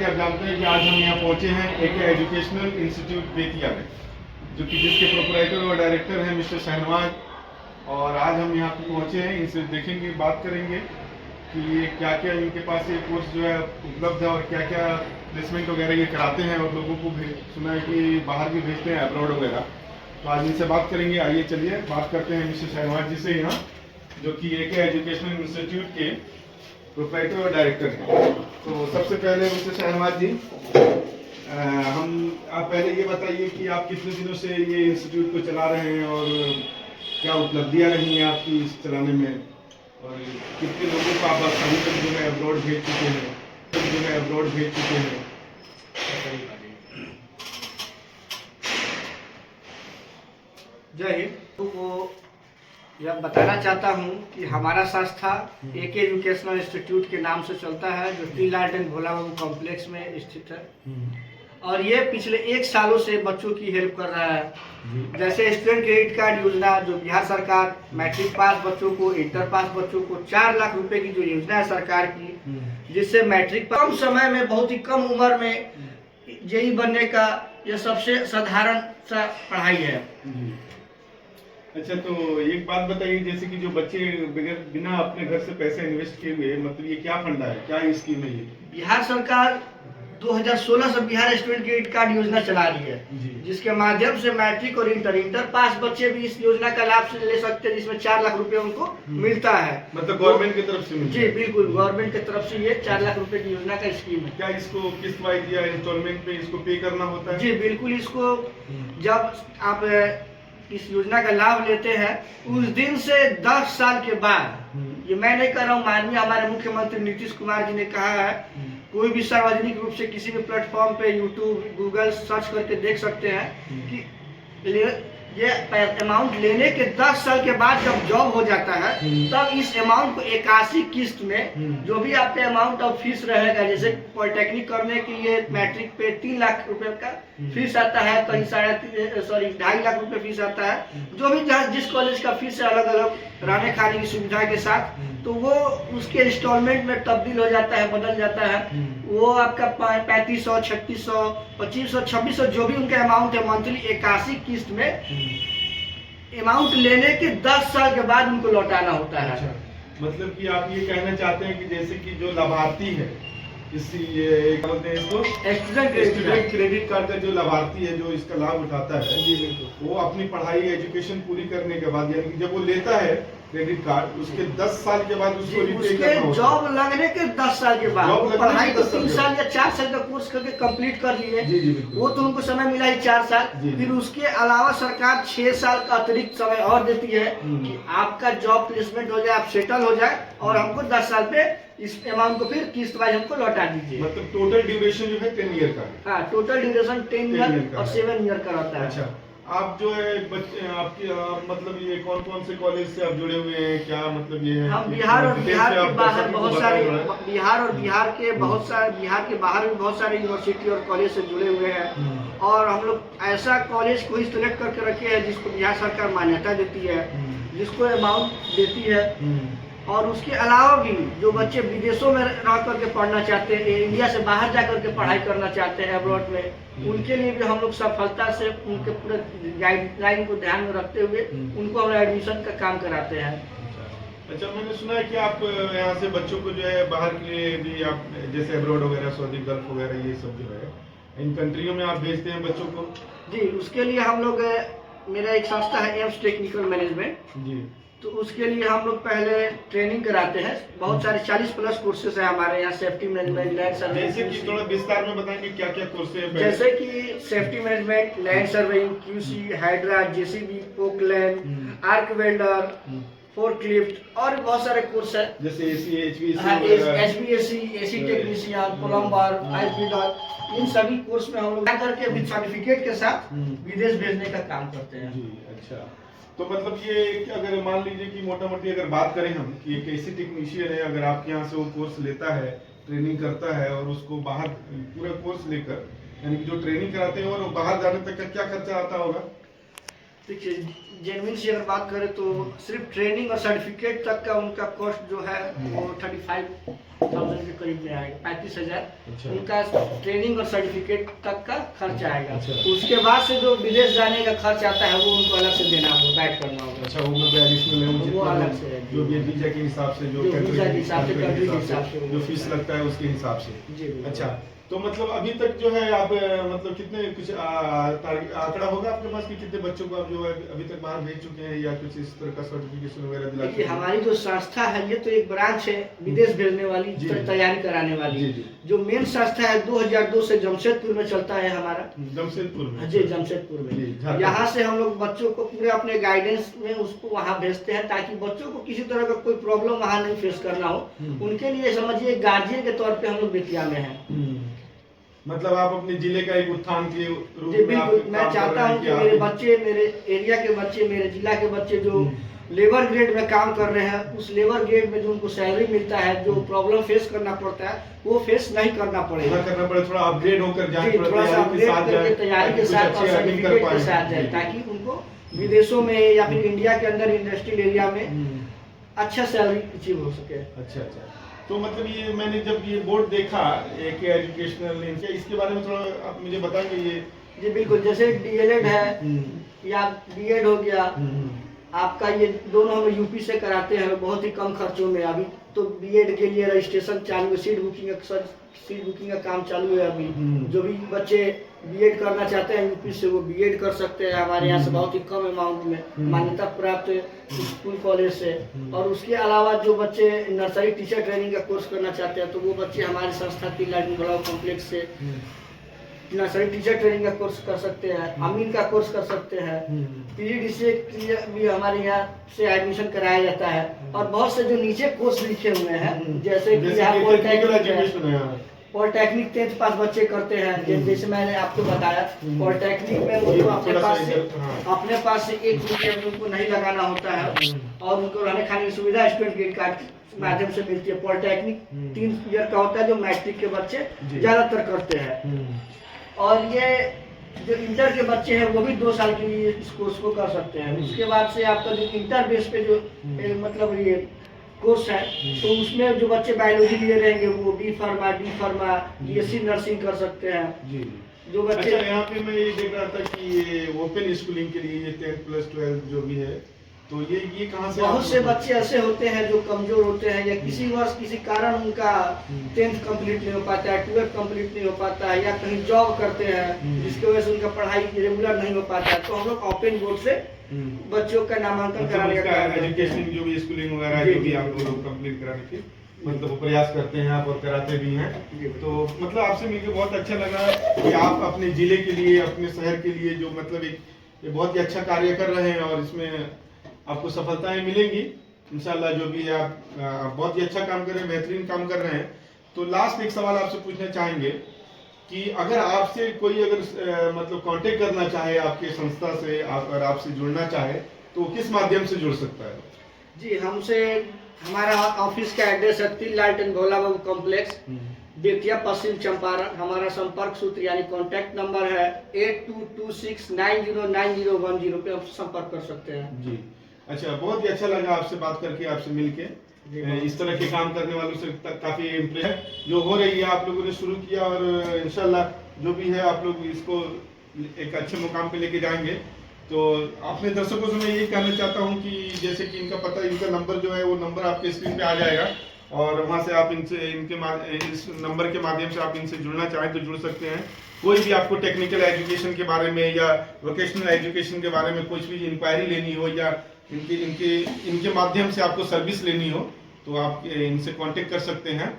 कि आप जानते हैं कि आज हम यहाँ पहुँचे हैं एक एजुकेशनल इंस्टीट्यूट बेतिया में, जो कि जिसके प्रोपराइटर और डायरेक्टर हैं मिस्टर शहनवाज। और आज हम यहाँ पे पहुँचे हैं, इनसे देखेंगे, बात करेंगे कि ये क्या क्या इनके पास ये कोर्स जो है उपलब्ध है और क्या क्या प्लेसमेंट वगैरह ये कराते हैं और लोगों को सुना है कि बाहर भी भेजते हैं, अब्रॉड वगैरह। तो आज इनसे बात करेंगे। आइए चलिए बात करते हैं मिस्टर शहनवाज जी से, यहाँ जो कि एक एजुकेशनल इंस्टीट्यूट के प्रोपराइटर और डायरेक्टर हैं। तो सबसे पहले मिस्टर शहनवाज जी, आप पहले ये बताइए कि आप कितने दिनों से ये इंस्टीट्यूट को चला रहे हैं और क्या उपलब्धियां रही हैं आपकी इस चलाने में, और कितने लोगों को आप अभी तक जो है अब्रॉड भेज चुके हैं। जय हिंद। तो यह बताना चाहता हूँ कि हमारा संस्था एक एजुकेशनल इंस्टीट्यूट के नाम से चलता है, जो टी गार्डन भोला बाबू कॉम्प्लेक्स में स्थित है। और ये पिछले 1 सालों से बच्चों की हेल्प कर रहा है। जैसे स्टूडेंट क्रेडिट कार्ड योजना, जो बिहार सरकार मैट्रिक पास बच्चों को, इंटर पास बच्चों को 4 लाख रुपए की जो योजना है सरकार की, जिससे मैट्रिक कम समय में, बहुत ही कम उम्र में जेई बनने का यह सबसे साधारण सा पढ़ाई है। अच्छा, तो एक बात बताइए, जैसे कि जो बच्चे बिना अपने घर से पैसे इन्वेस्ट किए हुए, मतलब ये क्या फंडा है, क्या स्कीम है ये? बिहार सरकार 2016 से बिहार स्टूडेंट क्रेडिट कार्ड योजना चला रही है, जिसके माध्यम से मैट्रिक और इंटर पास बच्चे भी इस योजना का लाभ से ले सकते हैं, जिसमें 4 लाख रुपए उनको मिलता है। मतलब गवर्नमेंट की तरफ से? जी बिल्कुल, गवर्नमेंट की तरफ से ये 4 लाख रुपए की योजना का स्कीम है। क्या इसको किस्त वाइज या इंस्टॉलमेंट पे इसको पे करना होता है? जी बिल्कुल, इसको जब आप इस योजना का लाभ लेते हैं, उस दिन से 10 साल के बाद, ये मैं नहीं कर रहा हूँ, माननीय हमारे मुख्यमंत्री नीतीश कुमार जी ने कहा है, कोई भी सार्वजनिक रूप से किसी भी प्लेटफॉर्म पे यूट्यूब, गूगल सर्च करके देख सकते हैं कि ये अमाउंट लेने के 10 साल के बाद जब जॉब हो जाता है, तब इस अमाउंट को 81 किस्त में, जो भी आपके अमाउंट ऑफ फीस रहेगा, जैसे पॉलिटेक्निक करने के लिए मैट्रिक पे 3 लाख रुपए का फीस आता है, कहीं 2.5 लाख रुपए फीस आता है, जो भी जिस कॉलेज का फीस है अलग अलग रहने खाने की सुविधा के साथ, तो वो उसके इंस्टॉलमेंट में तब्दील हो जाता है, बदल जाता है। वो आपका 3500, 3600, 2500, 2600 जो भी उनका अमाउंट है मंथली, 81 किस्त में अमाउंट लेने के 10 साल के बाद उनको लौटाना होता है। अच्छा, मतलब कि आप ये कहना चाहते हैं कि जैसे कि जो लाभार्थी है, क्या बोलते हैं इसको, स्टूडेंट क्रेडिट कार्ड का जो लाभार्थी है, जो इसका लाभ उठाता है, वो अपनी पढ़ाई एजुकेशन पूरी करने के बाद, यानी कि जब वो लेता है क्रेडिट कार्ड, उसके 10 साल के बाद उसको जॉब लगने के 10 साल के बाद, पढ़ाई तो 3 साल या 4 साल का कोर्स करके कंप्लीट कर लिए, वो तो उनको समय मिला ही 4 साल। फिर उसके अलावा सरकार 6 साल का अतिरिक्त समय और देती है कि आपका जॉब प्लेसमेंट हो जाए, आप सेटल हो जाए, और हमको 10 साल पे इस अमाउंट को फिर किस्त वाइज हमको लौटा दीजिए। मतलब टोटल ड्यूरेशन जो है 10 ईयर का? हाँ, टोटल ड्यूरेशन 10 ईयर और 7 ईयर का रहता है। अच्छा, आप जो है आपकी मतलब ये कौन कौन से कॉलेज से आप जुड़े हुए हैं, क्या मतलब ये है? हम बिहार और बिहार के बाहर बहुत सारे, बिहार के बहुत सारे, बिहार के बाहर भी बहुत सारे यूनिवर्सिटी और कॉलेज से जुड़े हुए हैं। और हम लोग ऐसा कॉलेज को ही सिलेक्ट करके रखे हैं जिसको बिहार सरकार मान्यता देती है, जिसको अमाउंट देती है। और उसके अलावा भी जो बच्चे विदेशों में रह करके पढ़ना चाहते हैं, इंडिया से बाहर जा करके पढ़ाई करना चाहते हैं अब्रॉड में, उनके लिए भी हम लोग सफलता से उनके पूरे गाइडलाइन को ध्यान में रखते हुए उनको हम एडमिशन का काम कराते हैं। अच्छा, मैंने सुना है कि आप यहाँ से बच्चों को जो है बाहर के लिए भी, आप जैसे अब्रॉड वगैरह, सऊदी, गल्फ वगैरह, ये सब जो है इन कंट्रियों में आप भेजते हैं बच्चों को? जी, उसके लिए हम लोग, मेरा एक संस्था है एम्स टेक्निकल मैनेजमेंट जी, तो उसके लिए हम लोग पहले ट्रेनिंग कराते हैं। बहुत सारे 40+ कोर्सेज है हमारे यहाँ, सेफ्टी मैनेजमेंट, लैंड सर्वेइंग। जैसे कि थोड़ा विस्तार में बताएंगे क्या क्या कोर्सेज हैं? जैसे कि safety management, land surveying, QC, Hydra, JCB, Poclain, arc welder, forklift, और बहुत सारे कोर्स है, जैसे HVAC, AC technician, plumber, pipe fitter, इन सभी कोर्स में हम लोग करके विद सर्टिफिकेट के साथ विदेश भेजने का काम करते हैं। जी, अच्छा, तो मतलब ये अगर मान लीजिए कि मोटा मोटी अगर बात करें हम कि एक ऐसी टेक्नीशियन है, अगर आपके यहाँ से वो कोर्स लेता है, ट्रेनिंग करता है, और उसको बाहर पूरा कोर्स लेकर, यानी कि जो ट्रेनिंग कराते हैं, और बाहर जाने तक का क्या खर्चा आता होगा? देखिए, जेन्युइन से अगर बात करें तो सिर्फ ट्रेनिंग और सर्टिफिकेट तक का उनका कॉस्ट जो है वो 35 के करीब में आएगा, 35,000 अच्छा। उनका ट्रेनिंग और सर्टिफिकेट तक का खर्च आएगा। अच्छा। उसके बाद से जो विदेश जाने का खर्च आता है वो उनको अलग से देना होगा, बैक करना होगा। अच्छा, वो मतलब एडिशनल है, वो जितना अलग से है। जो भी वीजा के हिसाब से, जो जो country वीजा के हिसाब से, country country के हिसाब से जो फीस लगता है उसके हिसाब से। जी बिल्कुल। अच्छा, तो मतलब अभी तक जो है आप मतलब कितने कुछ आंकड़ा होगा आपके पास कि कितने बच्चों को आप जो है अभी तक बाहर भेज चुके हैं या कुछ इस तरह का सर्टिफिकेशन वगैरह दिला चुके देखिए, हैं? हमारी जो संस्था है ये तो एक ब्रांच है विदेश भेजने वाली, जी। तैयारी कराने वाली। जी, जी। जो मेन संस्था है 2002 से जमशेदपुर में चलता है हमारा। जमशेदपुर में? जी, जमशेदपुर जी, में। झारखंड। यहाँ से हम लोग बच्चों को पूरे अपने गाइडेंस में उसको वहाँ भेजते हैं ताकि बच्चों को किसी तरह का कोई प्रॉब्लम वहाँ नहीं फेस करना हो। उनके लिए समझिए गार्जियन के तौर पे हम लोग बेतिया में हैं। मतलब आप अपने जिले का एक उत्थान के रूप जी में आप बिल्कुल, मैं काम कर चाहता रहे हैं हूँ कि आप- मेरे बच्चे, मेरे एरिया के बच्चे, मेरे जिला के बच्चे जो लेबर ग्रेड में काम कर रहे हैं, उस लेबर ग्रेड में जो उनको सैलरी मिलता है, जो प्रॉब्लम फेस करना पड़ता है, वो फेस नहीं करना पड़ेगा। ना करना पड़े, थोड़ा अपग्रेड होकर जाए, जी, थोड़ा सा तैयारी के अपग्रेड साथ करके जाए, तैयारी के ताकि साथ कुछ और अच्छे earning कर सर्टिफिकेट के पाएं। साथ जाए, जी, ताकि उनको विदेशों में या फिर इंडिया के अंदर इंडस्ट्रियल एरिया में अच्छा सैलरी अचीव हो सके। अच्छा अच्छा, तो मतलब ये मैंने जब ये बोर्ड देखा एक एजुकेशनल इनके, इसके बारे में थोड़ा आप मुझे बताएंगे ये? जी बिल्कुल, जैसे डीएलएड है या बीएड हो गया, आपका ये दोनों हम यूपी से कराते हैं बहुत ही कम खर्चों में। अभी तो बीएड के लिए रजिस्ट्रेशन चालू है, सीट बुकिंग का काम चालू है अभी। जो भी बच्चे बीएड करना चाहते हैं यूपी से, वो बीएड कर सकते हैं हमारे यहाँ से बहुत ही कम अमाउंट में, मान्यता प्राप्त स्कूल कॉलेज से। और उसके अलावा जो बच्चे नर्सरी टीचर ट्रेनिंग का कोर्स करना चाहते हैं तो वो बच्चे हमारी संस्था की लाइटिंग ब्लॉक कॉम्प्लेक्स से नर्सरी टीचर ट्रेनिंग का कोर्स कर सकते हैं, अमीन का कोर्स कर सकते हैं, पीजीडीसी के लिए भी हमारे यहाँ से एडमिशन कराया जाता है। और बहुत से जो नीचे कोर्स लिखे हुए हैं, जैसे कि यहाँ पॉलिटेक्निक 10th पास बच्चे करते हैं। जैसे मैंने आपको बताया, पॉलिटेक्निक में उनको अपने पास से 1 रुपया उनको नहीं लगाना होता है और उनको रहने खाने की सुविधा स्टूडेंट क्रेडिट कार्ड के माध्यम से मिलती है। पॉलिटेक्निक 3 ईयर का होता है जो मैट्रिक के बच्चे ज्यादातर करते हैं। और ये जो इंटर के बच्चे हैं वो भी 2 साल के लिए इस कोर्स को कर सकते हैं। उसके बाद से आपका जो इंटर बेस पे जो मतलब ये कोर्स है, तो उसमें जो बच्चे बायोलॉजी लिए रहेंगे वो बी फार्मा, बीएससी नर्सिंग कर सकते हैं। जी। जो बच्चे अच्छा, यहाँ पे मैं ये देख रहा था कि ये ओपन स्कूलिंग के लिए ये 10+12 जो भी है, तो ये कहाँ से? बहुत से बच्चे ऐसे होते हैं जो कमजोर होते हैं या किसी वर्ष किसी कारण उनका 10th कंप्लीट नहीं हो पाता है, 12th कंप्लीट नहीं हो पाता है, या कहीं जॉब करते हैं जिसकी वजह से उनका पढ़ाई रेगुलर नहीं हो पाता है, तो हम लोग ओपन बोर्ड से बच्चों का नामांकन कराने का एजुकेशन जो भी स्कूलिंग वगैरह जो भी आप लोग कंप्लीट कराने के मतलब वो प्रयास करते हैं आप और कराते भी हैं। तो मतलब आपसे मिलकर बहुत अच्छा लगा कि आप अपने जिले के लिए, अपने शहर के लिए जो मतलब एक बहुत ही अच्छा कार्य कर रहे हैं और इसमें आपको सफलताएं मिलेंगी इंशाल्लाह। जो भी है आप बहुत ही अच्छा काम कर रहे हैं, बेहतरीन काम कर रहे हैं। तो लास्ट एक सवाल आपसे पूछना चाहेंगे कि अगर आपसे कोई मतलब कांटेक्ट करना चाहे आपके संस्था से, अगर आपसे जुड़ना चाहे तो किस माध्यम से जुड़ सकता है? जी, हमसे हमारा ऑफिस का एड्रेस है 3 लालटेन भोला बाबू कॉम्प्लेक्स, बेतिया, पश्चिम चंपारण। हमारा संपर्क सूत्र यानी कॉन्टैक्ट नंबर है 8226909010 पे आप संपर्क कर सकते हैं। जी अच्छा, बहुत ही अच्छा लगा आपसे बात करके, आपसे मिलके। इस तरह के काम करने वालों से काफी इम्प्रेस जो हो रही है आप लोगों ने शुरू किया, और इंशाल्लाह जो भी है आप लोग इसको एक अच्छे मुकाम पे लेके जाएंगे। तो अपने दर्शकों से मैं ये कहना चाहता हूँ कि जैसे कि इनका पता, इनका नंबर जो है वो नंबर आपके स्क्रीन पे आ जाएगा और वहाँ से आप इनसे इस नंबर के माध्यम से आप इनसे जुड़ना चाहें तो जुड़ सकते हैं। कोई भी आपको टेक्निकल एजुकेशन के बारे में या वोकेशनल एजुकेशन के बारे में कुछ भी इंक्वायरी लेनी हो या इनके माध्यम से आपको सर्विस लेनी हो तो आप इनसे कांटेक्ट कर सकते हैं।